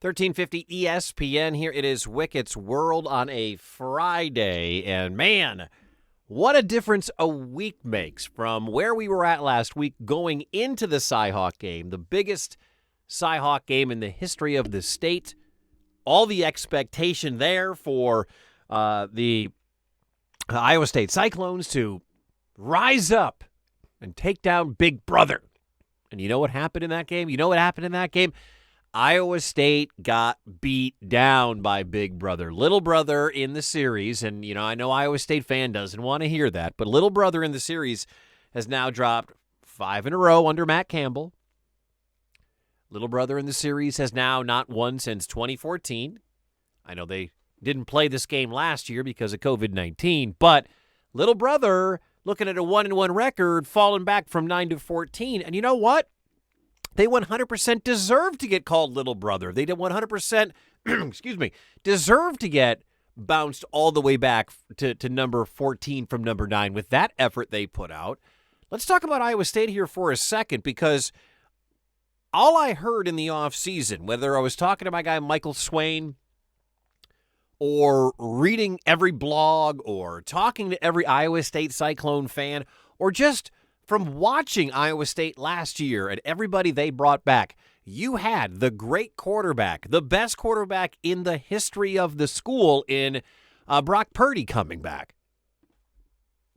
1350 ESPN. Here it is, Wickett's World on a Friday. And man, what a difference a week makes from where we were at last week going into the Cy-Hawk game, the biggest Cy-Hawk game in the history of the state. All the expectation there for the Iowa State Cyclones to rise up and take down Big Brother. And you know what happened in that game? Iowa State got beat down by Big Brother. Little Brother in the series, and I know Iowa State fan doesn't want to hear that, but Little Brother in the series has now dropped 5 in a row under Matt Campbell. Little Brother in the series has now not won since 2014. I know they didn't play this game last year because of COVID-19, but Little Brother looking at a 1-1 record, falling back from 9-14, and you know what? They 100% deserve to get called Little Brother. They did 100%, deserve to get bounced all the way back to number 14 from number 9 with that effort they put out. Let's talk about Iowa State here for a second, because all I heard in the offseason, whether I was talking to my guy Michael Swain or reading every blog or talking to every Iowa State Cyclone fan or just from watching Iowa State last year and everybody they brought back, you had the great quarterback, the best quarterback in the history of the school in Brock Purdy coming back.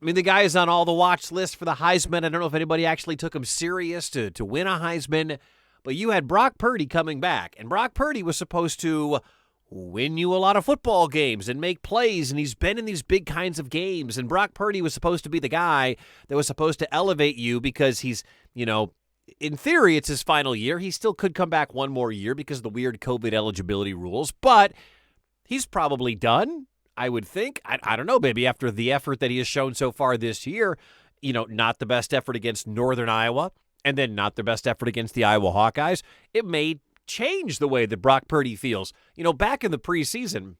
I mean, the guy is on all the watch lists for the Heisman. I don't know if anybody actually took him serious to win a Heisman, but you had Brock Purdy coming back, and Brock Purdy was supposed to win you a lot of football games and make plays, and he's been in these big kinds of games, and Brock Purdy was supposed to be the guy that was supposed to elevate you because he's, in theory, it's his final year. He still could come back one more year because of the weird COVID eligibility rules, but he's probably done, I would think. I don't know, maybe after the effort that he has shown so far this year, not the best effort against Northern Iowa, and then not the best effort against the Iowa Hawkeyes. It may change the way that Brock Purdy feels. Back in the preseason,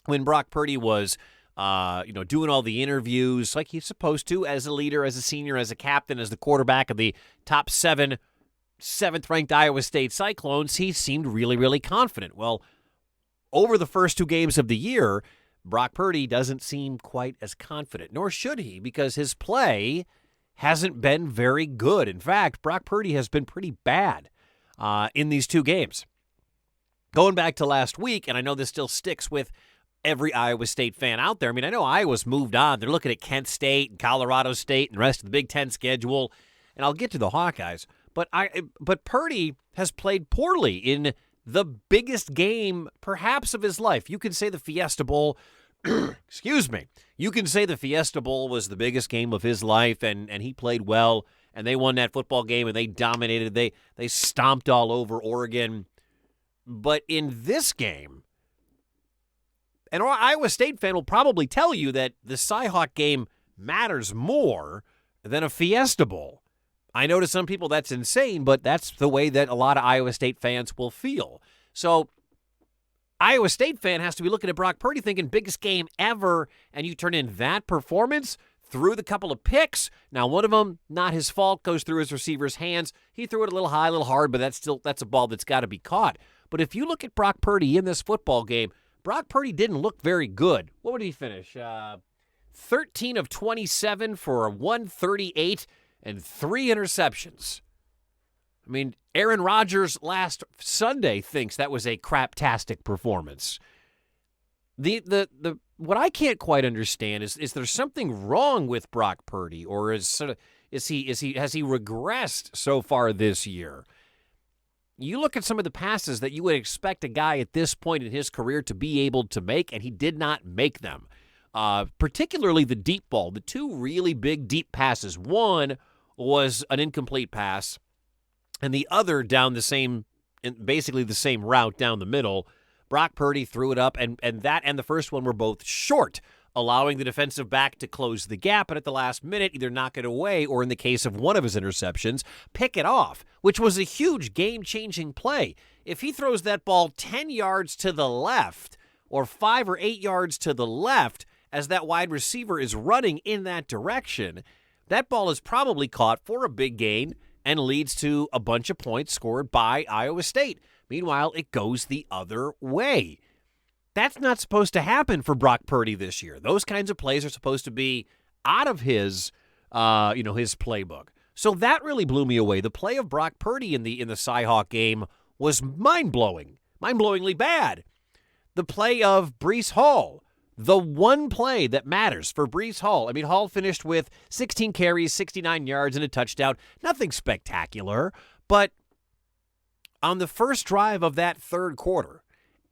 when Brock Purdy was, doing all the interviews like he's supposed to as a leader, as a senior, as a captain, as the quarterback of the top 7, 7th-ranked Iowa State Cyclones, he seemed really, really confident. Well, over the first 2 games of the year, Brock Purdy doesn't seem quite as confident, nor should he, because his play hasn't been very good. In fact, Brock Purdy has been pretty bad in these 2 games. Going back to last week, and I know this still sticks with every Iowa State fan out there. I mean, I know Iowa's moved on. They're looking at Kent State and Colorado State and the rest of the Big Ten schedule, and I'll get to the Hawkeyes. But Purdy has played poorly in the biggest game, perhaps, of his life. You can say the Fiesta Bowl, You can say the Fiesta Bowl was the biggest game of his life, and he played well, and they won that football game, and they dominated. They stomped all over Oregon. But in this game, an Iowa State fan will probably tell you that the Cy-Hawk game matters more than a Fiesta Bowl. I know to some people that's insane, but that's the way that a lot of Iowa State fans will feel. So Iowa State fan has to be looking at Brock Purdy thinking biggest game ever, and you turn in that performance, threw the couple of picks. Now, one of them, not his fault, goes through his receiver's hands. He threw it a little high, a little hard, but that's a ball that's got to be caught. But if you look at Brock Purdy in this football game, Brock Purdy didn't look very good. What would he finish? 13 of 27 for 138 and 3 interceptions. I mean, Aaron Rodgers last Sunday thinks that was a craptastic performance. What I can't quite understand is there something wrong with Brock Purdy, or has he regressed so far this year? You look at some of the passes that you would expect a guy at this point in his career to be able to make, and he did not make them. Particularly the deep ball, the 2 really big deep passes. One was an incomplete pass, and the other down basically the same route down the middle. Brock Purdy threw it up, and that and the first one were both short, allowing the defensive back to close the gap, and at the last minute, either knock it away or, in the case of one of his interceptions, pick it off, which was a huge game-changing play. If he throws that ball 10 yards to the left or 5 or 8 yards to the left as that wide receiver is running in that direction, that ball is probably caught for a big gain and leads to a bunch of points scored by Iowa State. Meanwhile, it goes the other way. That's not supposed to happen for Brock Purdy this year. Those kinds of plays are supposed to be out of his playbook. So that really blew me away. The play of Brock Purdy in the Cy-Hawk game was mind-blowingly bad. The play of Breece Hall, the one play that matters for Breece Hall. I mean, Hall finished with 16 carries, 69 yards, and a touchdown. Nothing spectacular, but on the first drive of that third quarter,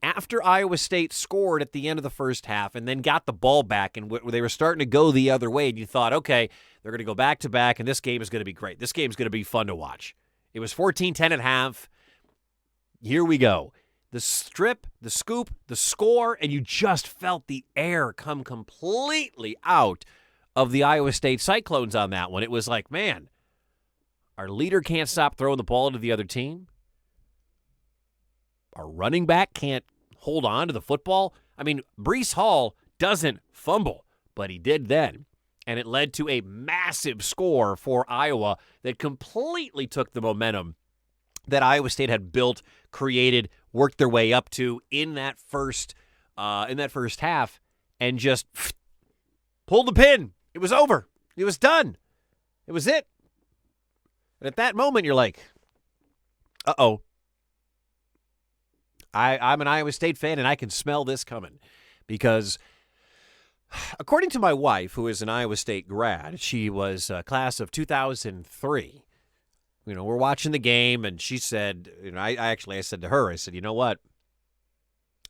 after Iowa State scored at the end of the first half and then got the ball back and they were starting to go the other way, and you thought, okay, they're going to go back-to-back, and this game is going to be great. This game is going to be fun to watch. It was 14-10 at half. Here we go. The strip, the scoop, the score, and you just felt the air come completely out of the Iowa State Cyclones on that one. It was like, man, our leader can't stop throwing the ball to the other team. Our running back can't hold on to the football. I mean, Breece Hall doesn't fumble, but he did then. And it led to a massive score for Iowa that completely took the momentum that Iowa State had built, created, worked their way up to in that first half, and just pulled the pin. It was over. It was done. It was it. And at that moment, you're like, uh-oh. I'm an Iowa State fan, and I can smell this coming. Because according to my wife, who is an Iowa State grad, she was a class of 2003. We're watching the game, and she said, I said to her, I said, you know what?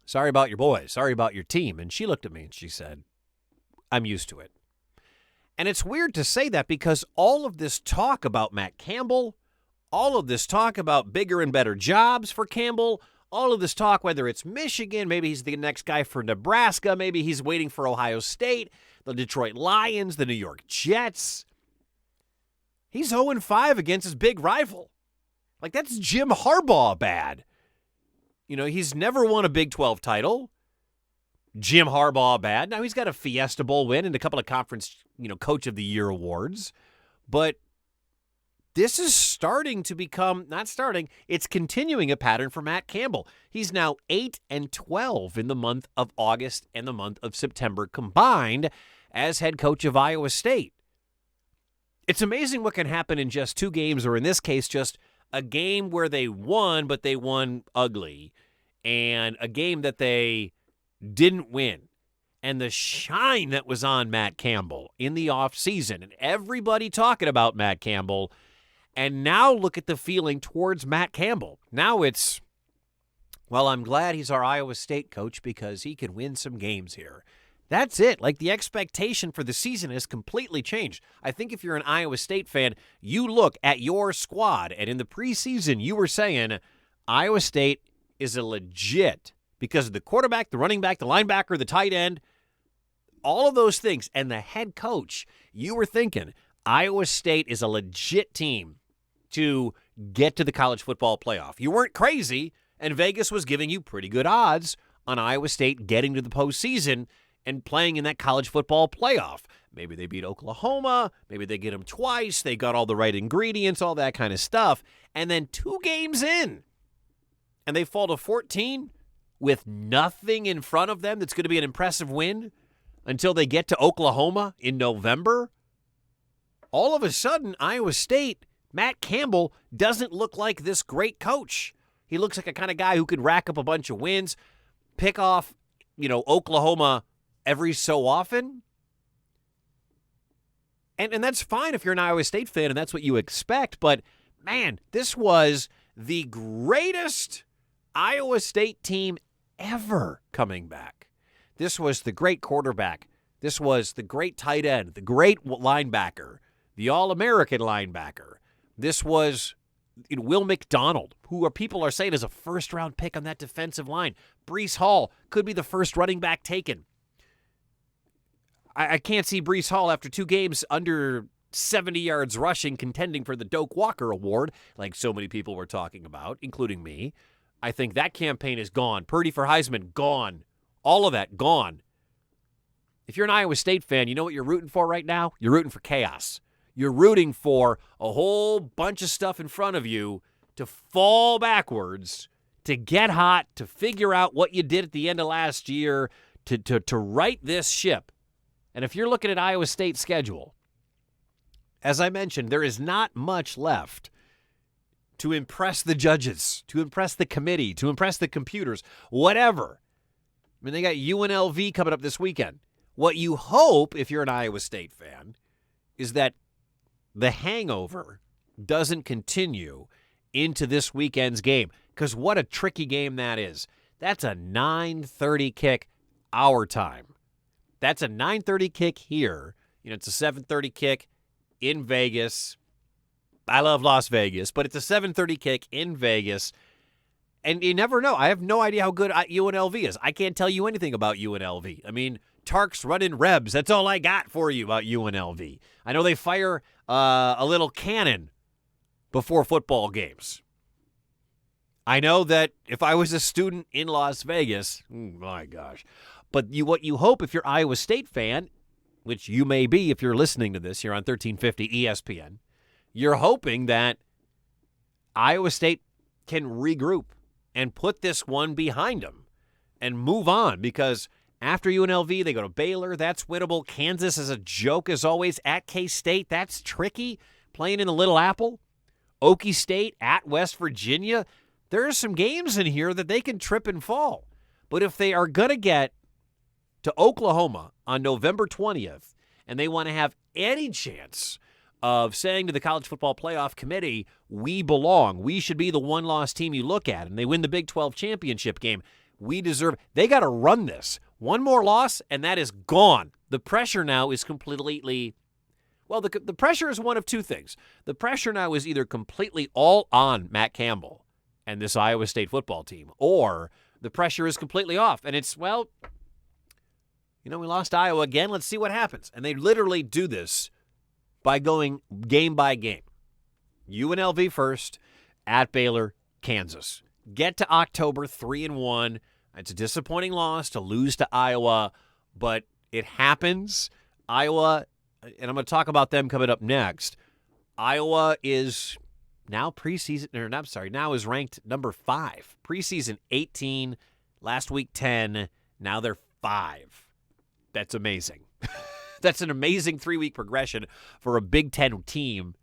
Sorry about your boys. Sorry about your team. And she looked at me, and she said, I'm used to it. And it's weird to say that because all of this talk about Matt Campbell, all of this talk about bigger and better jobs for Campbell, all of this talk, whether it's Michigan, maybe he's the next guy for Nebraska, maybe he's waiting for Ohio State, the Detroit Lions, the New York Jets. He's 0-5 against his big rival. Like, that's Jim Harbaugh bad. He's never won a Big 12 title. Jim Harbaugh bad. Now, he's got a Fiesta Bowl win and a couple of conference, Coach of the Year awards. But this is starting to become, not starting, it's continuing a pattern for Matt Campbell. He's now 8-12 in the month of August and the month of September combined as head coach of Iowa State. It's amazing what can happen in just two games, or in this case, just a game where they won, but they won ugly, and a game that they didn't win. And the shine that was on Matt Campbell in the offseason, and everybody talking about Matt Campbell. And now look at the feeling towards Matt Campbell. Now it's, well, I'm glad he's our Iowa State coach because he can win some games here. That's it. Like, the expectation for the season has completely changed. I think if you're an Iowa State fan, you look at your squad, and in the preseason, you were saying Iowa State is a legit, because of the quarterback, the running back, the linebacker, the tight end, all of those things, and the head coach, you were thinking Iowa State is a legit team to get to the college football playoff. You weren't crazy, and Vegas was giving you pretty good odds on Iowa State getting to the postseason and playing in that college football playoff. Maybe they beat Oklahoma. Maybe they get them twice. They got all the right ingredients, all that kind of stuff. And then 2 games in, and they fall to 14 with nothing in front of them that's going to be an impressive win until they get to Oklahoma in November. All of a sudden, Iowa State, Matt Campbell, doesn't look like this great coach. He looks like a kind of guy who could rack up a bunch of wins, pick off, Oklahoma every so often. And that's fine if you're an Iowa State fan and that's what you expect. But, man, this was the greatest Iowa State team ever coming back. This was the great quarterback. This was the great tight end, the great linebacker, the All-American linebacker. This was Will McDonald, who people are saying is a first-round pick on that defensive line. Breece Hall could be the first running back taken. I can't see Breece Hall after 2 games under 70 yards rushing contending for the Doak Walker Award, like so many people were talking about, including me. I think that campaign is gone. Purdy for Heisman, gone. All of that, gone. If you're an Iowa State fan, you know what you're rooting for right now? You're rooting for chaos. You're rooting for a whole bunch of stuff in front of you to fall backwards, to get hot, to figure out what you did at the end of last year, to right this ship. And if you're looking at Iowa State's schedule, as I mentioned, there is not much left to impress the judges, to impress the committee, to impress the computers, whatever. I mean, they got UNLV coming up this weekend. What you hope, if you're an Iowa State fan, is that the hangover doesn't continue into this weekend's game, because what a tricky game that is. That's a 9:30 kick our time. That's a 9:30 kick here. It's a 7:30 kick in Vegas. I love Las Vegas, but it's a 7:30 kick in Vegas. And you never know. I have no idea how good UNLV is. I can't tell you anything about UNLV. I mean, Tark's running Rebs. That's all I got for you about UNLV. I know they fire a little cannon before football games. I know that if I was a student in Las Vegas, my gosh. But what you hope if you're Iowa State fan, which you may be if you're listening to this here on 1350 ESPN, you're hoping that Iowa State can regroup and put this one behind them and move on, because after UNLV, they go to Baylor. That's winnable. Kansas is a joke, as always. At K-State, that's tricky. Playing in the Little Apple. Okie State at West Virginia. There are some games in here that they can trip and fall. But if they are going to get to Oklahoma on November 20th and they want to have any chance of saying to the College Football Playoff Committee, we belong, we should be the one-loss team you look at, and they win the Big 12 championship game, we deserve, they got to run this. One more loss, and that is gone. The pressure now is completely, well, the pressure is one of two things. The pressure now is either completely all on Matt Campbell and this Iowa State football team, or the pressure is completely off. And it's, well, we lost Iowa again. Let's see what happens. And they literally do this by going game by game. UNLV first, at Baylor, Kansas. Get to October 3-1. It's a disappointing loss to lose to Iowa, but it happens. Iowa, and I'm going to talk about them coming up next. Iowa is now now is ranked number 5. Preseason 18, last week 10, now they're 5. That's amazing. That's an amazing 3-week progression for a Big Ten team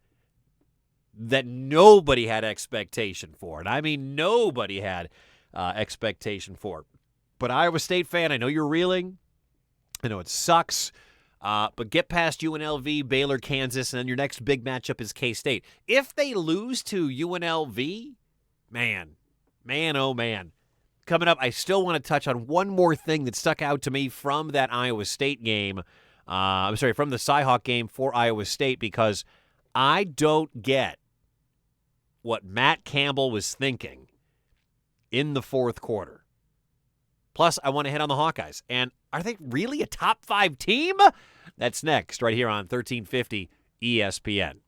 that nobody had expectation for. And I mean nobody had expectation for. But Iowa State fan, I know you're reeling. I know it sucks. But get past UNLV, Baylor, Kansas, and then your next big matchup is K-State. If they lose to UNLV, man, oh man. Coming up, I still want to touch on one more thing that stuck out to me from that Iowa State game. From the Cyhawk game for Iowa State, because I don't get what Matt Campbell was thinking in the fourth quarter. Plus, I want to hit on the Hawkeyes. And are they really a top 5 team? That's next, right here on 1350 ESPN.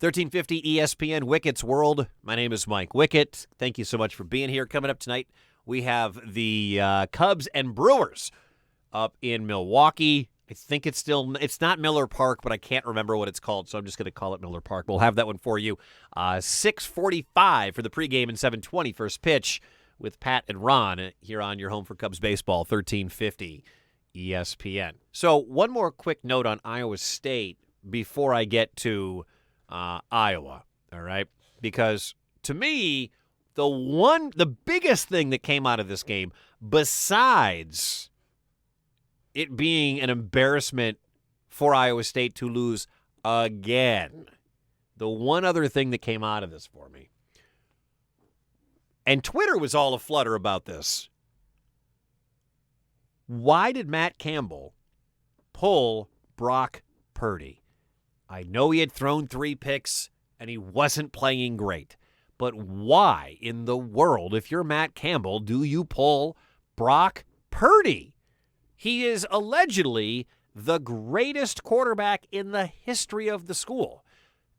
1350 ESPN, Wickett's World. My name is Mike Wickett. Thank you so much for being here. Coming up tonight, we have the Cubs and Brewers up in Milwaukee. I think it's not Miller Park, but I can't remember what it's called, so I'm just going to call it Miller Park. We'll have that one for you. 6:45 for the pregame and 7:20 first pitch with Pat and Ron here on your home for Cubs baseball, 1350 ESPN. So one more quick note on Iowa State before I get to Iowa, all right? Because to me, the biggest thing that came out of this game, besides it being an embarrassment for Iowa State to lose again, the one other thing that came out of this for me, and Twitter was all aflutter about this, why did Matt Campbell pull Brock Purdy? I know he had thrown 3 picks and he wasn't playing great. But why in the world, if you're Matt Campbell, do you pull Brock Purdy? He is allegedly the greatest quarterback in the history of the school.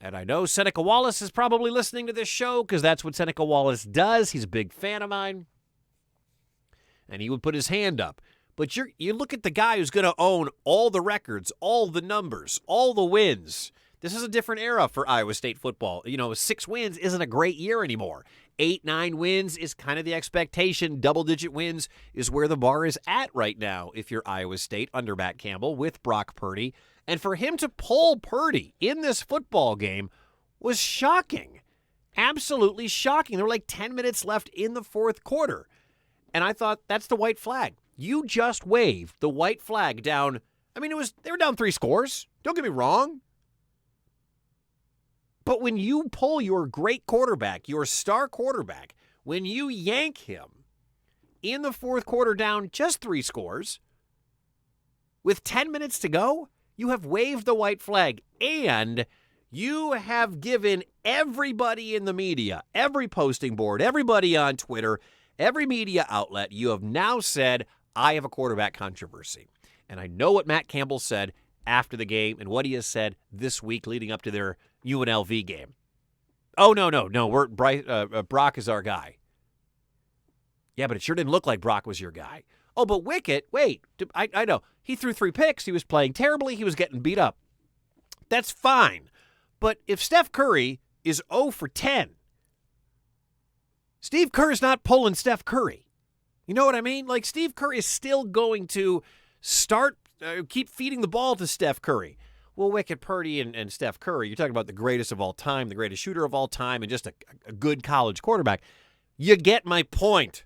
And I know Seneca Wallace is probably listening to this show because that's what Seneca Wallace does. He's a big fan of mine. And he would put his hand up. But you look at the guy who's going to own all the records, all the numbers, all the wins. This is a different era for Iowa State football. 6 wins isn't a great year anymore. 8, 9 wins is kind of the expectation. Double-digit wins is where the bar is at right now if you're Iowa State under Matt Campbell with Brock Purdy. And for him to pull Purdy in this football game was shocking. Absolutely shocking. There were like 10 minutes left in the fourth quarter. And I thought, that's the white flag. You just waved the white flag down. I mean, they were down 3 scores. Don't get me wrong. But when you pull your great quarterback, your star quarterback, when you yank him in the fourth quarter down just 3 scores, with 10 minutes to go, you have waved the white flag, and you have given everybody in the media, every posting board, everybody on Twitter, every media outlet, you have now said, I have a quarterback controversy. And I know what Matt Campbell said after the game and what he has said this week leading up to their UNLV game. Oh, no, Brock is our guy. Yeah, but it sure didn't look like Brock was your guy. Oh, but Wickett, wait, I know. He threw 3 picks. He was playing terribly. He was getting beat up. That's fine. But if Steph Curry is 0 for 10, Steve Kerr's not pulling Steph Curry. You know what I mean? Like, Steve Kerr is still going to keep feeding the ball to Steph Curry. Well, Wickett, Purdy, and Steph Curry, you're talking about the greatest of all time, the greatest shooter of all time, and just a good college quarterback. You get my point.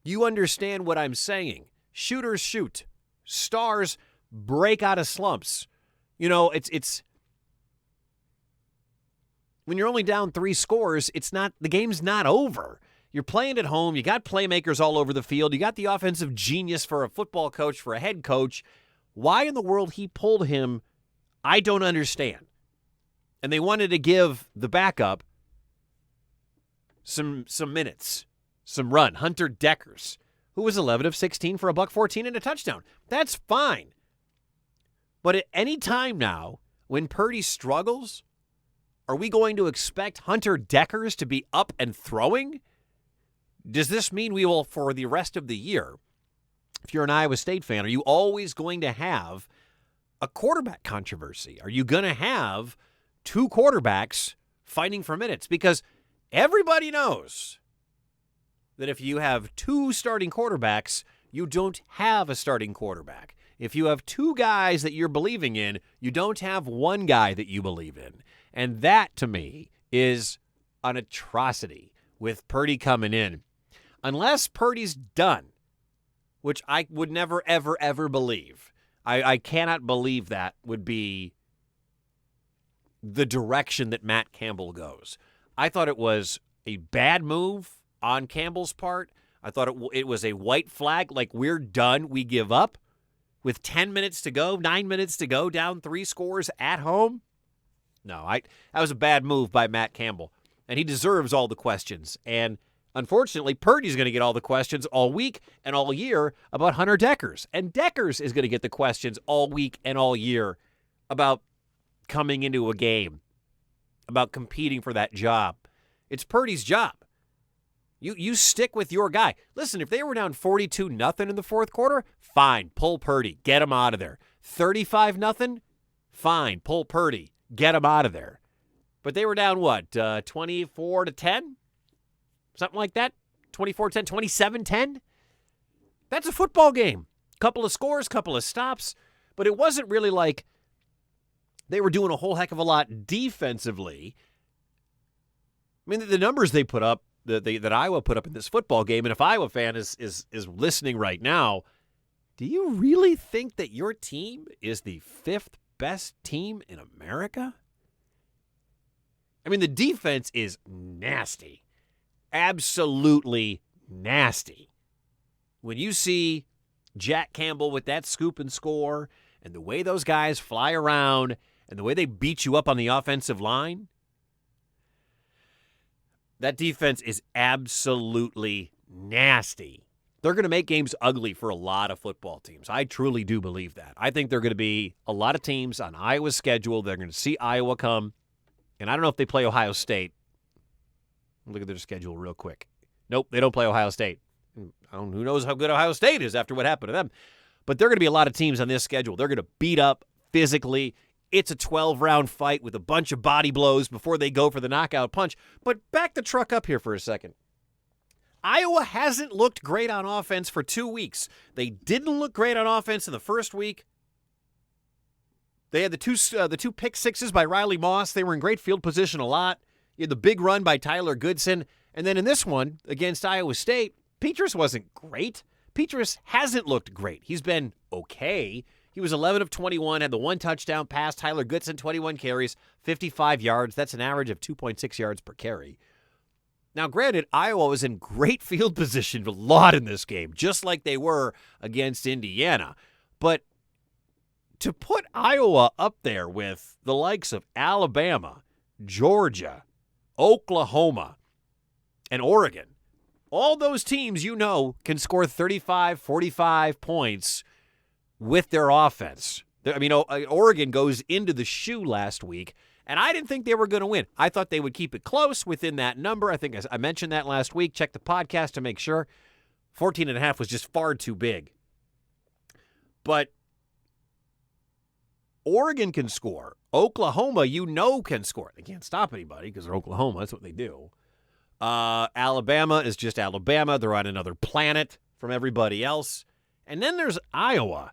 You understand what I'm saying. Shooters shoot. Stars break out of slumps. It's when you're only down 3 scores, the game's not over. You're playing at home. You got playmakers all over the field. You got the offensive genius for a football coach, for a head coach. Why in the world he pulled him, I don't understand. And they wanted to give the backup some minutes, some run. Hunter Deckers, who was 11 of 16 for $114 and a touchdown. That's fine. But at any time now, when Purdy struggles, are we going to expect Hunter Deckers to be up and throwing? Does this mean we will, for the rest of the year, if you're an Iowa State fan, are you always going to have a quarterback controversy? Are you going to have 2 quarterbacks fighting for minutes? Because everybody knows that if you have 2 starting quarterbacks, you don't have a starting quarterback. If you have 2 guys that you're believing in, you don't have 1 guy that you believe in. And that, to me, is an atrocity with Purdy coming in. Unless Purdy's done, which I would never, ever, ever believe. I cannot believe that would be the direction that Matt Campbell goes. I thought it was a bad move on Campbell's part. I thought it was a white flag, like we're done, we give up. With 10 minutes to go, 9 minutes to go, down 3 scores at home. No, that was a bad move by Matt Campbell. And he deserves all the questions. And unfortunately, Purdy's going to get all the questions all week and all year about Hunter Deckers. And Deckers is going to get the questions all week and all year about coming into a game, about competing for that job. It's Purdy's job. You stick with your guy. Listen, if they were down 42-0 in the fourth quarter, fine, pull Purdy, get him out of there. 35-0, fine, pull Purdy, get him out of there. But they were down, 24-10? Something like that? 24-10, 27-10? That's a football game. Couple of scores, couple of stops. But it wasn't really like they were doing a whole heck of a lot defensively. I mean, the numbers they put up, that Iowa put up in this football game, and if Iowa fan is listening right now, do you really think that your team is the 5th best team in America? I mean, the defense is nasty. Absolutely nasty. When you see Jack Campbell with that scoop and score, and the way those guys fly around, and the way they beat you up on the offensive line, that defense is absolutely nasty. They're going to make games ugly for a lot of football teams. I truly do believe that. I think there are going to be a lot of teams on Iowa's schedule. They're going to see Iowa come. And I don't know if they play Ohio State. Look at their schedule real quick. Nope, they don't play Ohio State. Who knows how good Ohio State is after what happened to them. But there are going to be a lot of teams on this schedule. They're going to beat up physically. It's a 12-round fight with a bunch of body blows before they go for the knockout punch. But back the truck up here for a second. Iowa hasn't looked great on offense for 2 weeks. They didn't look great on offense in the first week. They had the two pick sixes by Riley Moss. They were in great field position a lot. You had the big run by Tyler Goodson. And then in this one against Iowa State, Petrus wasn't great. Petrus hasn't looked great. He's been okay. He was 11 of 21, had the one touchdown pass. Tyler Goodson, 21 carries, 55 yards. That's an average of 2.6 yards per carry. Now, granted, Iowa was in great field position a lot in this game, just like they were against Indiana. But to put Iowa up there with the likes of Alabama, Georgia, Oklahoma, and Oregon, all those teams can score 35, 45 points with their offense. I mean, Oregon goes into the shoe last week, and I didn't think they were going to win. I thought they would keep it close within that number. I think I mentioned that last week. Check the podcast to make sure. 14.5 was just far too big. But Oregon can score. Oklahoma, can score. They can't stop anybody because they're Oklahoma. That's what they do. Alabama is just Alabama. They're on another planet from everybody else. And then there's Iowa.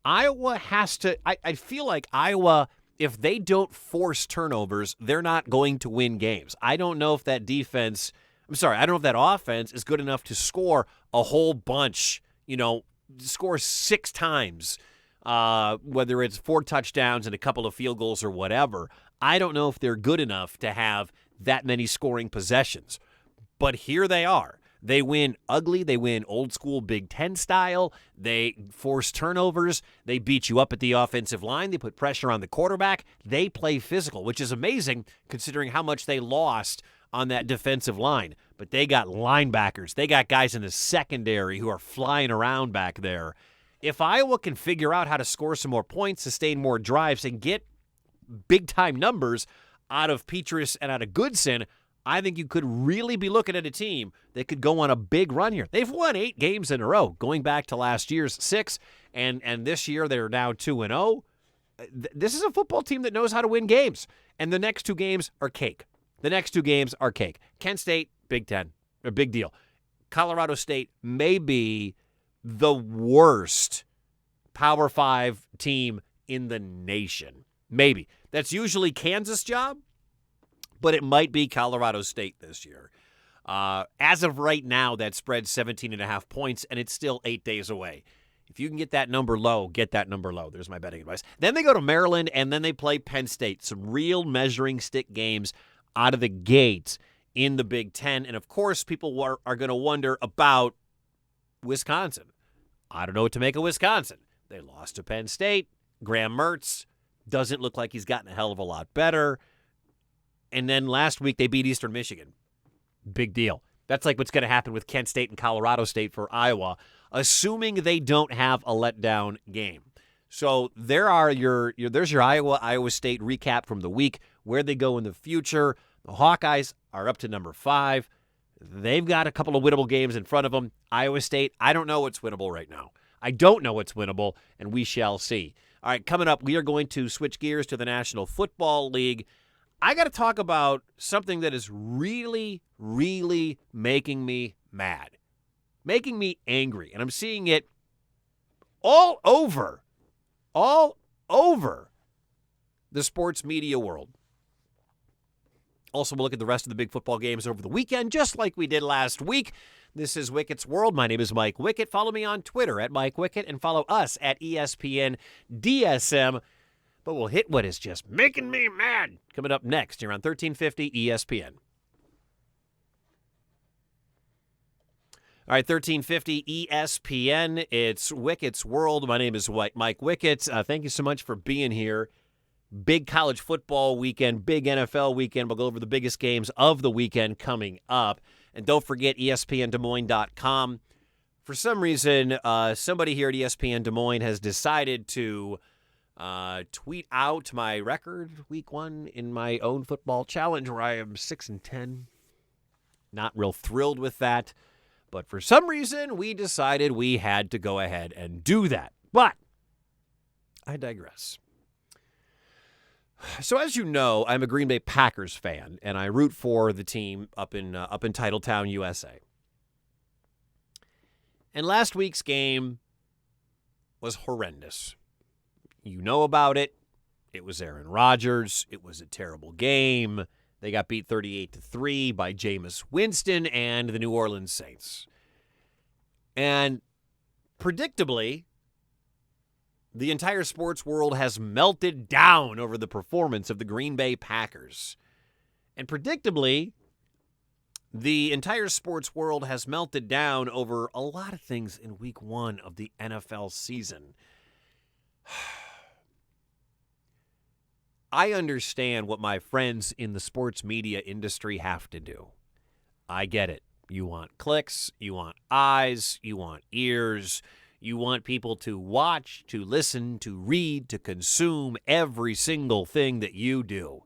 Iowa has to – I feel like Iowa, if they don't force turnovers, they're not going to win games. I don't know if that defense – I don't know if that offense is good enough to score a whole bunch, score 6 times, whether it's 4 touchdowns and a couple of field goals or whatever. I don't know if they're good enough to have that many scoring possessions. But here they are. They win ugly. They win old school Big Ten style. They force turnovers. They beat you up at the offensive line. They put pressure on the quarterback. They play physical, which is amazing considering how much they lost on that defensive line. But they got linebackers. They got guys in the secondary who are flying around back there. If Iowa can figure out how to score some more points, sustain more drives, and get big-time numbers out of Petrus and out of Goodson, I think you could really be looking at a team that could go on a big run here. They've won 8 games in a row, going back to last year's 6, and this year they're now 2-0. This is a football team that knows how to win games, and the next 2 games are cake. Kent State, Big Ten, a big deal. Colorado State may be the worst Power 5 team in the nation. Maybe. That's usually Kansas' job, but it might be Colorado State this year. As of right now, that spread's 17.5 points, and it's still 8 days away. If you can get that number low, get that number low. There's my betting advice. Then they go to Maryland, and then they play Penn State. Some real measuring stick games out of the gate in the Big Ten. And, of course, people are going to wonder about Wisconsin. I don't know what to make of Wisconsin. They lost to Penn State. Graham Mertz doesn't look like he's gotten a hell of a lot better. And then last week they beat Eastern Michigan. Big deal. That's like what's going to happen with Kent State and Colorado State for Iowa, assuming they don't have a letdown game. So there's your Iowa State recap from the week, where they go in the future. The Hawkeyes are up to number 5. They've got a couple of winnable games in front of them. Iowa State, I don't know what's winnable right now. I don't know what's winnable, and we shall see. All right, coming up, we are going to switch gears to the National Football League. I got to talk about something that is really, really making me mad, making me angry, and I'm seeing it all over the sports media world. Also, we'll look at the rest of the big football games over the weekend, just like we did last week. This is Wickett's World. My name is Mike Wickett. Follow me on Twitter at Mike Wickett and follow us at ESPN DSM. But we'll hit what is just making me mad coming up next here on 1350 ESPN. All right, 1350 ESPN. It's Wickett's World. My name is Mike Wickett. Thank you so much for being here. Big college football weekend, big NFL weekend. We'll go over the biggest games of the weekend coming up. And don't forget ESPNDesMoines.com. For some reason, somebody here at ESPN Des Moines has decided to tweet out my record week 1 in my own football challenge where I am 6-10. Not real thrilled with that. But for some reason, we decided we had to go ahead and do that. But I digress. So as you know, I'm a Green Bay Packers fan, and I root for the team up in Titletown, USA. And last week's game was horrendous. You know about it. It was Aaron Rodgers. It was a terrible game. They got beat 38-3 by Jameis Winston and the New Orleans Saints. And predictably, the entire sports world has melted down over the performance of the Green Bay Packers. And predictably, the entire sports world has melted down over a lot of things in week 1 of the NFL season. I understand what my friends in the sports media industry have to do. I get it. You want clicks, you want eyes, you want ears, you want people to watch, to listen, to read, to consume every single thing that you do.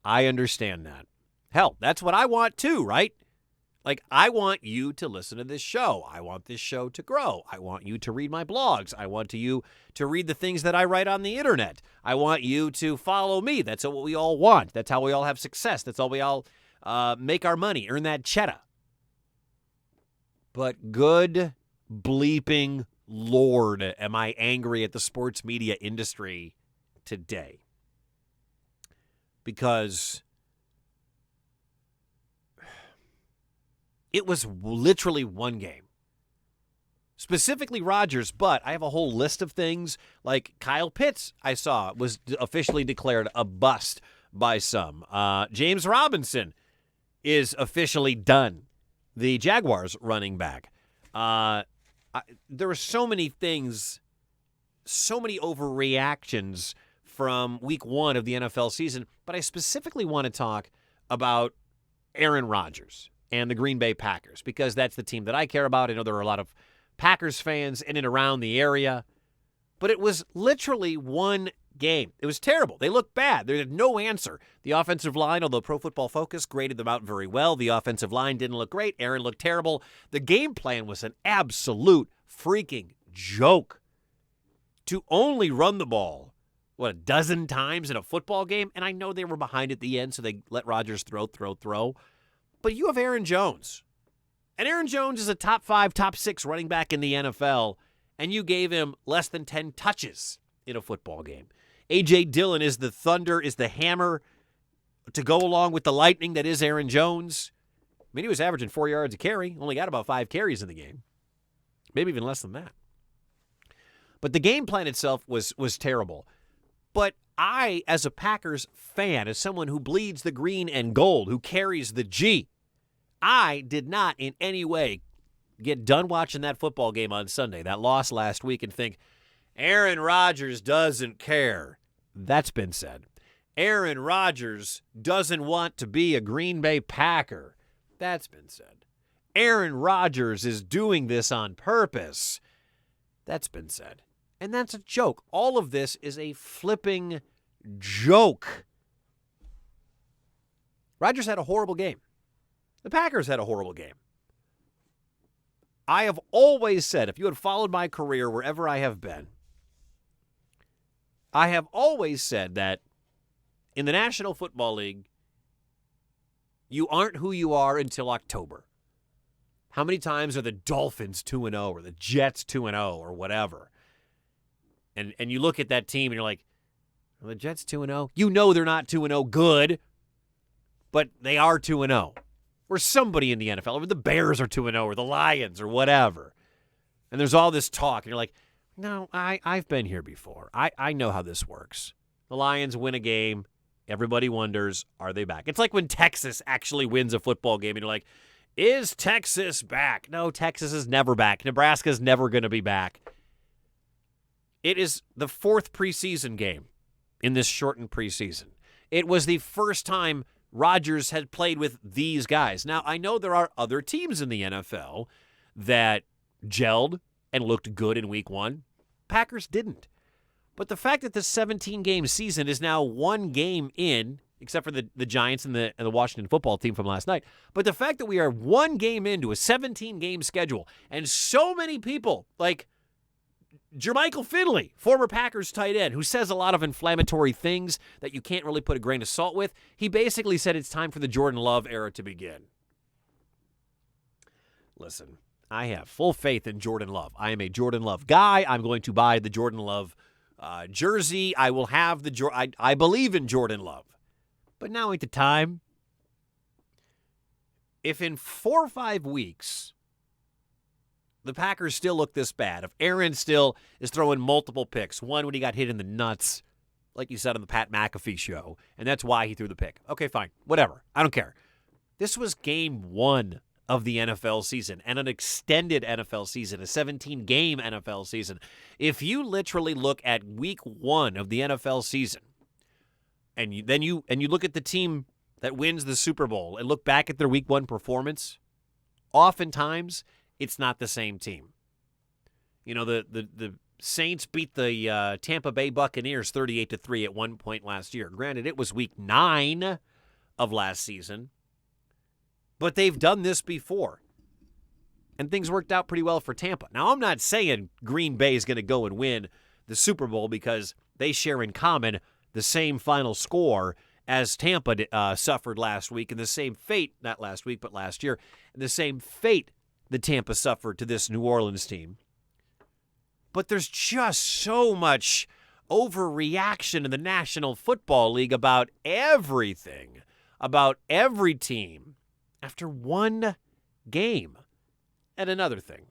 I understand that. Hell, that's what I want too, right? Like, I want you to listen to this show. I want this show to grow. I want you to read my blogs. I want you to read the things that I write on the internet. I want you to follow me. That's what we all want. That's how we all have success. That's how we all make our money, earn that cheddar. But good bleeping Lord, am I angry at the sports media industry today. Because it was literally one game. Specifically Rodgers, but I have a whole list of things like Kyle Pitts, I saw, was officially declared a bust by some. James Robinson is officially done. The Jaguars running back. There were so many things, so many overreactions from week 1 of the NFL season, but I specifically want to talk about Aaron Rodgers and the Green Bay Packers, because that's the team that I care about. I know there are a lot of Packers fans in and around the area, but it was literally one game. It was terrible. They looked bad. They had no answer. The offensive line, although Pro Football Focus graded them out very well, the offensive line didn't look great. Aaron looked terrible. The game plan was an absolute freaking joke. To only run the ball, a dozen times in a football game? And I know they were behind at the end, so they let Rodgers throw. But you have Aaron Jones. And Aaron Jones is a top 5, top 6 running back in the NFL, and you gave him less than 10 touches in a football game. A.J. Dillon is the thunder, is the hammer to go along with the lightning that is Aaron Jones. I mean, he was averaging 4 yards a carry, only got about 5 carries in the game. Maybe even less than that. But the game plan itself was terrible. But I, as a Packers fan, as someone who bleeds the green and gold, who carries the G, I did not in any way get done watching that football game on Sunday, that loss last week, and think, Aaron Rodgers doesn't care. That's been said. Aaron Rodgers doesn't want to be a Green Bay Packer. That's been said. Aaron Rodgers is doing this on purpose. That's been said. And that's a joke. All of this is a flipping joke. Rodgers had a horrible game. The Packers had a horrible game. I have always said, if you had followed my career wherever I have been, I have always said that in the National Football League, you aren't who you are until October. How many times are the Dolphins 2-0 or the Jets 2-0 or whatever? And you look at that team and you're like, are the Jets 2-0? You know they're not 2-0 good, but they are 2-0. Or somebody in the NFL, or the Bears are 2-0, or the Lions, or whatever. And there's all this talk, and you're like, no, I've been here before. I know how this works. The Lions win a game. Everybody wonders, are they back? It's like when Texas actually wins a football game, and you're like, is Texas back? No, Texas is never back. Nebraska's never going to be back. It is the 4th preseason game in this shortened preseason. It was the first time Rodgers had played with these guys. Now, I know there are other teams in the NFL that gelled and looked good in week 1. Packers didn't. But the fact that the 17-game season is now one game in, except for the Giants and the Washington football team from last night. But the fact that we are one game into a 17-game schedule, and so many people, like Jermichael Finley, former Packers tight end, who says a lot of inflammatory things that you can't really put a grain of salt with, he basically said it's time for the Jordan Love era to begin. Listen, I have full faith in Jordan Love. I am a Jordan Love guy. I'm going to buy the Jordan Love jersey. I will have I believe in Jordan Love. But now ain't the time. If in 4 or 5 weeks the Packers still look this bad, if Aaron still is throwing multiple picks, one when he got hit in the nuts, like you said on the Pat McAfee show, and that's why he threw the pick. Okay, fine. Whatever. I don't care. This was game 1 of the NFL season, and an extended NFL season, a 17-game NFL season. If you literally look at week 1 of the NFL season, and you look at the team that wins the Super Bowl and look back at their week 1 performance, oftentimes it's not the same team. You know, the Saints beat the Tampa Bay Buccaneers 38-3 at one point last year. Granted, it was week 9 of last season, but they've done this before, and things worked out pretty well for Tampa. Now, I'm not saying Green Bay is going to go and win the Super Bowl because they share in common the same final score as Tampa suffered last week, and the same fate, not last week, but last year, and the same fate that Tampa suffered to this New Orleans team. But there's just so much overreaction in the National Football League about everything, about every team, after one game. And another thing.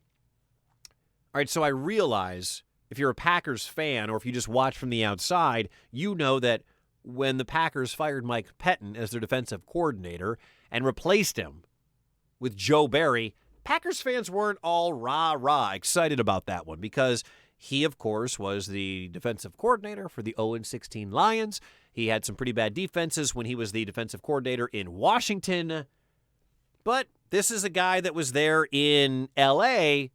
All right, so I realize if you're a Packers fan or if you just watch from the outside, you know that when the Packers fired Mike Pettin as their defensive coordinator and replaced him with Joe Barry, Packers fans weren't all rah-rah excited about that one because he, of course, was the defensive coordinator for the 0-16 Lions. He had some pretty bad defenses when he was the defensive coordinator in Washington. But this is a guy that was there in L.A.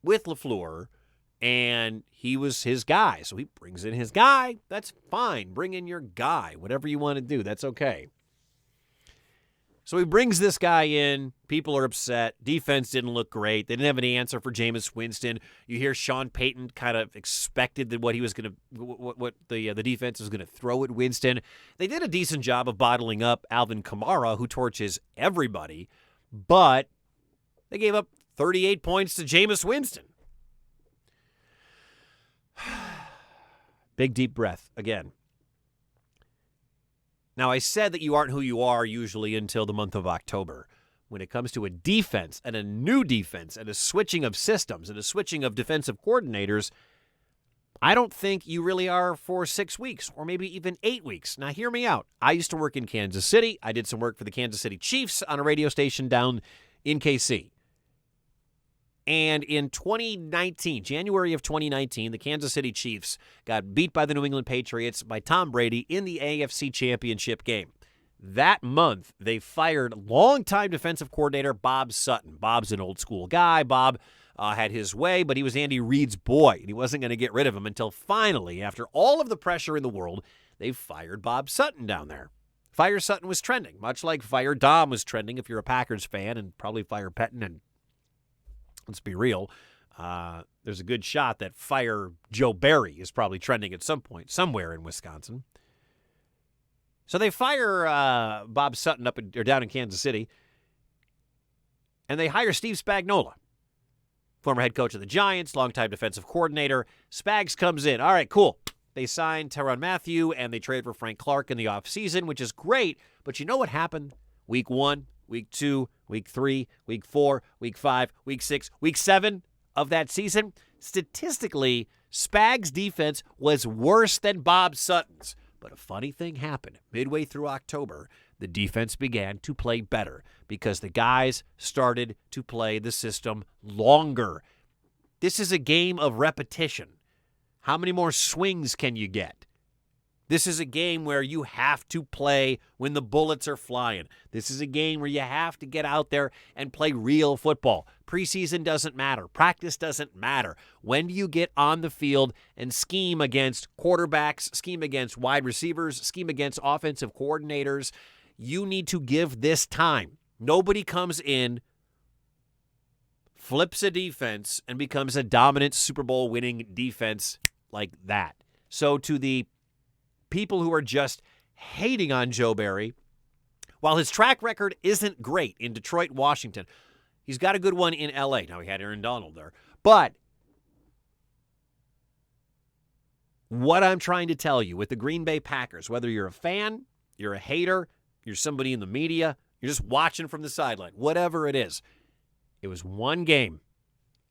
with LaFleur, and he was his guy. So he brings in his guy. That's fine. Bring in your guy. Whatever you want to do, that's okay. So he brings this guy in. People are upset. Defense didn't look great. They didn't have any answer for Jameis Winston. You hear Sean Payton kind of expected that what he was going to, what the defense was going to throw at Winston. They did a decent job of bottling up Alvin Kamara, who torches everybody, but they gave up 38 points to Jameis Winston. Big deep breath again. Now, I said that you aren't who you are usually until the month of October. When it comes to a defense and a new defense and a switching of systems and a switching of defensive coordinators, I don't think you really are for 6 weeks or maybe even 8 weeks. Now, hear me out. I used to work in Kansas City. I did some work for the Kansas City Chiefs on a radio station down in KC. And in 2019, January of 2019, the Kansas City Chiefs got beat by the New England Patriots by Tom Brady in the AFC Championship game. That month, they fired longtime defensive coordinator Bob Sutton. Bob's an old school guy. Bob had his way, but he was Andy Reid's boy, and he wasn't going to get rid of him until finally, after all of the pressure in the world, they fired Bob Sutton down there. Fire Sutton was trending, much like Fire Dom was trending if you're a Packers fan, and probably Fire Pettin, and let's be real, there's a good shot that Fire Joe Barry is probably trending at some point somewhere in Wisconsin. So they fire Bob Sutton down in Kansas City, and they hire Steve Spagnuolo, former head coach of the Giants, longtime defensive coordinator. Spags comes in. All right, cool. They signed Tyrann Mathieu, and they traded for Frank Clark in the offseason, which is great. But you know what happened? Week 1, Week 2, Week 3, Week 4, Week 5, Week 6, Week 7 of that season, statistically, Spags' defense was worse than Bob Sutton's. But a funny thing happened. Midway through October, the defense began to play better because the guys started to play the system longer. This is a game of repetition. How many more swings can you get? This is a game where you have to play when the bullets are flying. This is a game where you have to get out there and play real football. Preseason doesn't matter. Practice doesn't matter. When do you get on the field and scheme against quarterbacks, scheme against wide receivers, scheme against offensive coordinators? You need to give this time. Nobody comes in, flips a defense, and becomes a dominant Super Bowl winning defense like that. So to the people who are just hating on Joe Barry, while his track record isn't great in Detroit, Washington, he's got a good one in L.A. Now, he had Aaron Donald there. But what I'm trying to tell you with the Green Bay Packers, whether you're a fan, you're a hater, you're somebody in the media, you're just watching from the sideline, whatever it is, it was one game.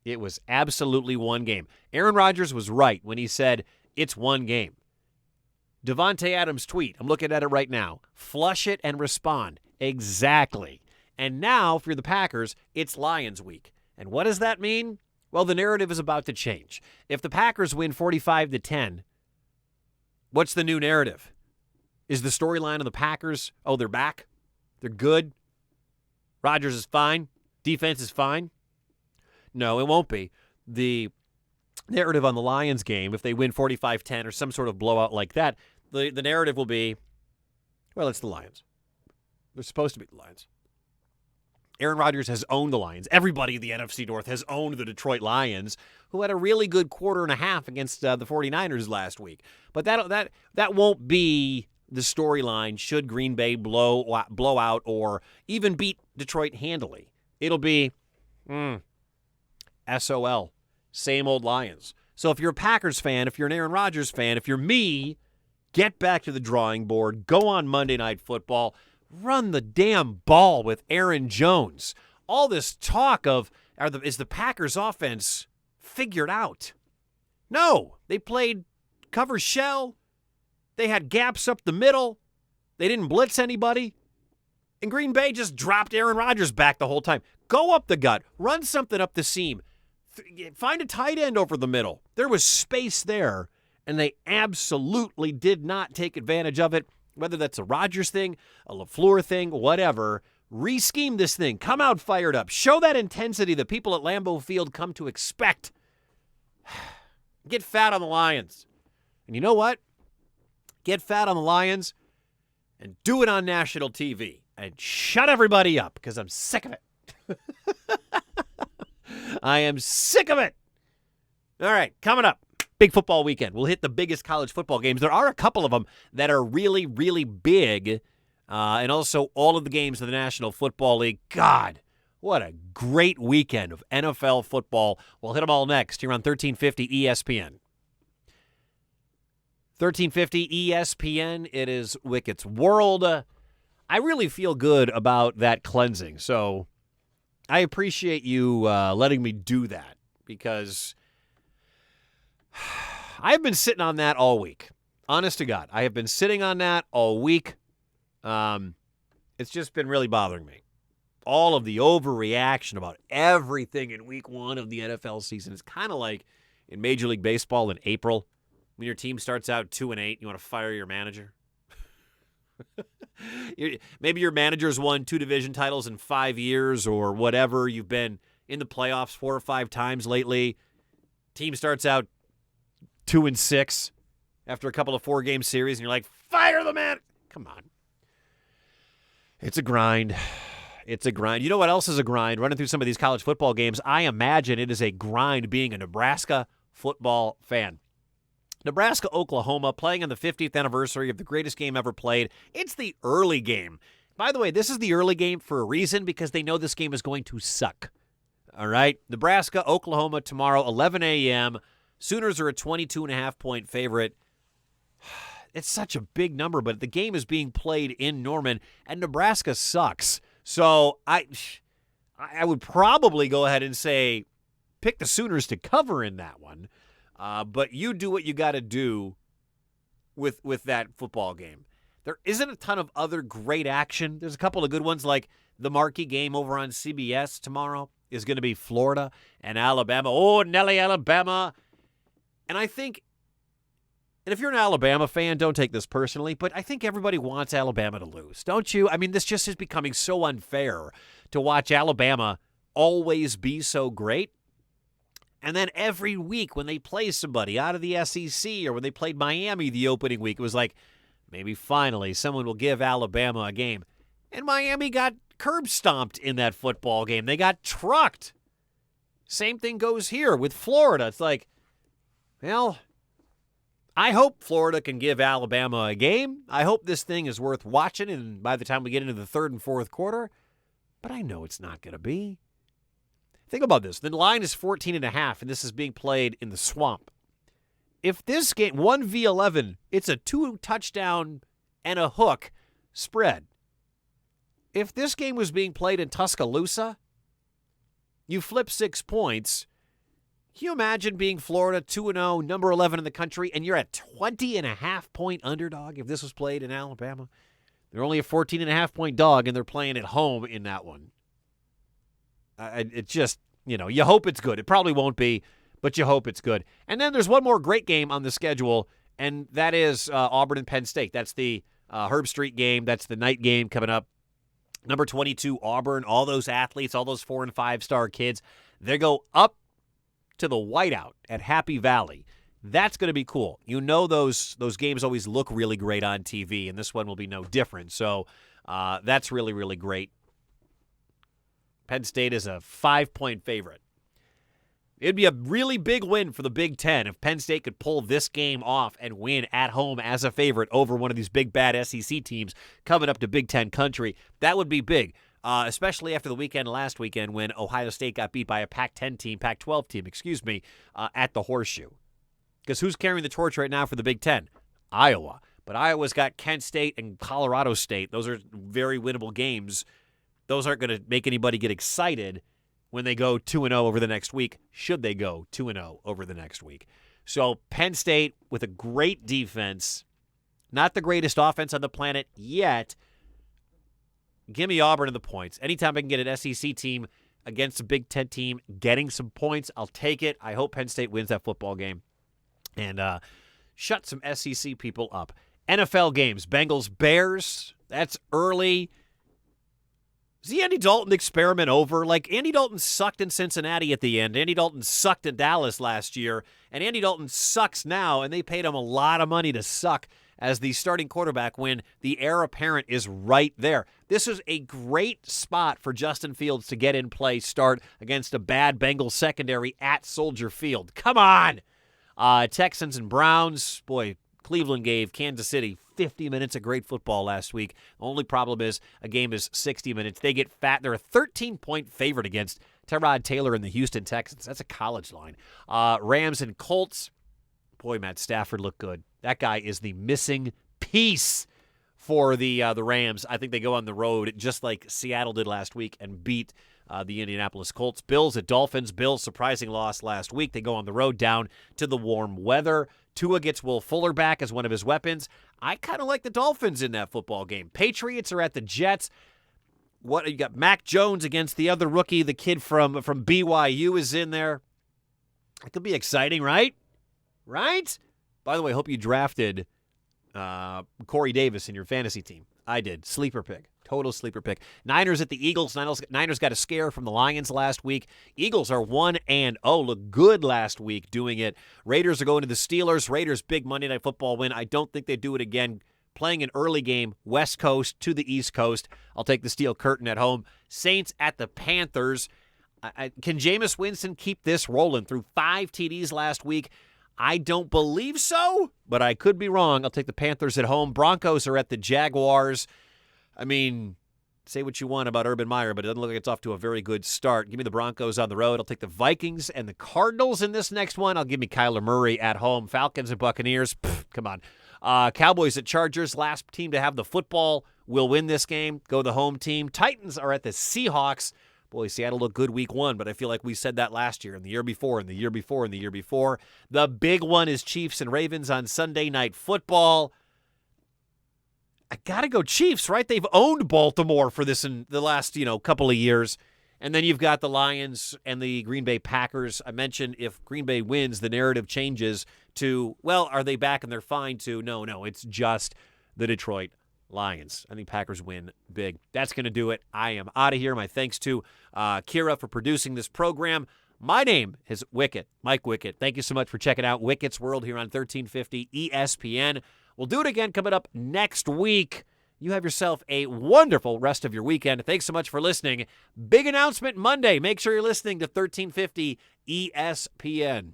It was absolutely one game. Aaron Rodgers was right when he said it's one game. Devontae Adams' tweet, I'm looking at it right now. Flush it and respond. Exactly. And now, for the Packers, it's Lions week. And what does that mean? Well, the narrative is about to change. If the Packers win 45-10, what's the new narrative? Is the storyline of the Packers, oh, they're back? They're good? Rodgers is fine? Defense is fine? No, it won't be. The narrative on the Lions game, if they win 45-10 or some sort of blowout like that, the narrative will be, well, it's the Lions. They're supposed to be the Lions. Aaron Rodgers has owned the Lions. Everybody in the NFC North has owned the Detroit Lions, who had a really good quarter and a half against the 49ers last week. But that won't be the storyline should Green Bay blow out or even beat Detroit handily. It'll be SOL. Same old Lions. So if you're a Packers fan, if you're an Aaron Rodgers fan, if you're me, get back to the drawing board. Go on Monday Night Football. Run the damn ball with Aaron Jones. All this talk of is the Packers offense figured out? No. They played cover shell. They had gaps up the middle. They didn't blitz anybody. And Green Bay just dropped Aaron Rodgers back the whole time. Go up the gut. Run something up the seam. Find a tight end over the middle. There was space there, and they absolutely did not take advantage of it, whether that's a Rodgers thing, a LaFleur thing, whatever. Re-scheme this thing. Come out fired up. Show that intensity that people at Lambeau Field come to expect. Get fat on the Lions. And you know what? Get fat on the Lions and do it on national TV. And shut everybody up, because I'm sick of it. I am sick of it. All right, coming up, big football weekend. We'll hit the biggest college football games. There are a couple of them that are really, really big, and also all of the games of the National Football League. God, what a great weekend of NFL football. We'll hit them all next here on 1350 ESPN. 1350 ESPN, it is Wickett's World. I really feel good about that cleansing, so I appreciate you letting me do that, because I've been sitting on that all week. Honest to God, I have been sitting on that all week. It's just been really bothering me. All of the overreaction about everything in week one of the NFL season. It's kind of like in Major League Baseball in April, when your team starts out 2-8, you want to fire your manager. Maybe your manager's won 2 division titles in 5 years or whatever. You've been in the playoffs 4 or 5 times lately. Team starts out 2-6 after a couple of 4-game series, and you're like, fire the man. Come on. It's a grind. It's a grind. You know what else is a grind? Running through some of these college football games, I imagine it is a grind being a Nebraska football fan. Nebraska-Oklahoma, playing on the 50th anniversary of the greatest game ever played. It's the early game. By the way, this is the early game for a reason, because they know this game is going to suck. All right? Nebraska-Oklahoma tomorrow, 11 a.m. Sooners are a 22.5-point favorite. It's such a big number, but the game is being played in Norman, and Nebraska sucks. So I would probably go ahead and say pick the Sooners to cover in that one. But you do what you got to do with that football game. There isn't a ton of other great action. There's a couple of good ones, like the marquee game over on CBS tomorrow is going to be Florida and Alabama. Oh, Nelly, Alabama. And I think And if you're an Alabama fan, don't take this personally, but I think everybody wants Alabama to lose, don't you? I mean, this just is becoming so unfair to watch Alabama always be so great. And then every week when they play somebody out of the SEC or when they played Miami the opening week, it was like, maybe finally someone will give Alabama a game. And Miami got curb stomped in that football game. They got trucked. Same thing goes here with Florida. It's like, well, I hope Florida can give Alabama a game. I hope this thing is worth watching, and by the time we get into the third and fourth quarter, but I know it's not going to be. Think about this. The line is 14.5, and this is being played in the Swamp. If this game, 1v11, it's a 2-touchdown and a hook spread. If this game was being played in Tuscaloosa, you flip 6 points. Can you imagine being Florida 2-0, number 11 in the country, and you're a 20.5-point underdog if this was played in Alabama? They're only a 14.5-point dog, and they're playing at home in that one. It just, you hope it's good. It probably won't be, but you hope it's good. And then there's one more great game on the schedule, and that is Auburn and Penn State. That's the Herb Street game. That's the night game coming up. Number 22, Auburn, all those athletes, all those 4- and 5-star kids, they go up to the whiteout at Happy Valley. That's going to be cool. Those games always look really great on TV, and this one will be no different. So that's really, really great. Penn State is a 5-point favorite. It'd be a really big win for the Big Ten if Penn State could pull this game off and win at home as a favorite over one of these big, bad SEC teams coming up to Big Ten country. That would be big, especially after the weekend last weekend when Ohio State got beat by a Pac-12 team, at the Horseshoe. Because who's carrying the torch right now for the Big Ten? Iowa. But Iowa's got Kent State and Colorado State. Those are very winnable games. Those aren't going to make anybody get excited when they go 2-0 over the next week, should they go 2-0 over the next week. So Penn State with a great defense, not the greatest offense on the planet yet. Give me Auburn in the points. Anytime I can get an SEC team against a Big Ten team getting some points, I'll take it. I hope Penn State wins that football game and shut some SEC people up. NFL games, Bengals-Bears, that's early. Is the Andy Dalton experiment over? Like, Andy Dalton sucked in Cincinnati at the end. Andy Dalton sucked in Dallas last year. And Andy Dalton sucks now, and they paid him a lot of money to suck as the starting quarterback when the heir apparent is right there. This is a great spot for Justin Fields to get in play, start against a bad Bengals secondary at Soldier Field. Come on! Texans and Browns, boy, Cleveland gave Kansas City 50 minutes of great football last week. The only problem is a game is 60 minutes. They get fat. They're a 13-point favorite against Tyrod Taylor and the Houston Texans. That's a college line. Rams and Colts. Boy, Matt Stafford looked good. That guy is the missing piece for the Rams. I think they go on the road just like Seattle did last week and beat the Indianapolis Colts. Bills at Dolphins. Bills surprising loss last week. They go on the road down to the warm weather. Tua gets Will Fuller back as one of his weapons. I kind of like the Dolphins in that football game. Patriots are at the Jets. What you got? Mac Jones against the other rookie, the kid from BYU is in there. That could be exciting, right? Right? By the way, I hope you drafted Corey Davis in your fantasy team. I did. Sleeper pick. Total sleeper pick. Niners at the Eagles. Niners got a scare from the Lions last week. Eagles are 1-0. Look good last week doing it. Raiders are going to the Steelers. Raiders, big Monday Night Football win. I don't think they do it again. Playing an early game, West Coast to the East Coast. I'll take the Steel Curtain at home. Saints at the Panthers. Can Jameis Winston keep this rolling through 5 TDs last week? I don't believe so, but I could be wrong. I'll take the Panthers at home. Broncos are at the Jaguars. I mean, say what you want about Urban Meyer, but it doesn't look like it's off to a very good start. Give me the Broncos on the road. I'll take the Vikings and the Cardinals in this next one. I'll give me Kyler Murray at home. Falcons and Buccaneers. Come on. Cowboys at Chargers. Last team to have the football will win this game. Go the home team. Titans are at the Seahawks. Boy, Seattle looked good week 1, but I feel like we said that last year and the year before and the year before and the year before. The big one is Chiefs and Ravens on Sunday Night Football. I got to go Chiefs, right? They've owned Baltimore for this in the last, couple of years. And then you've got the Lions and the Green Bay Packers. I mentioned if Green Bay wins, the narrative changes to, well, are they back and they're fine to, no, it's just the Detroit Lions. I think Packers win big. That's going to do it. I am out of here. My thanks to Kira for producing this program. My name is Wickett, Mike Wickett. Thank you so much for checking out Wickett's World here on 1350 ESPN. We'll do it again coming up next week. You have yourself a wonderful rest of your weekend. Thanks so much for listening. Big announcement Monday. Make sure you're listening to 1350 ESPN.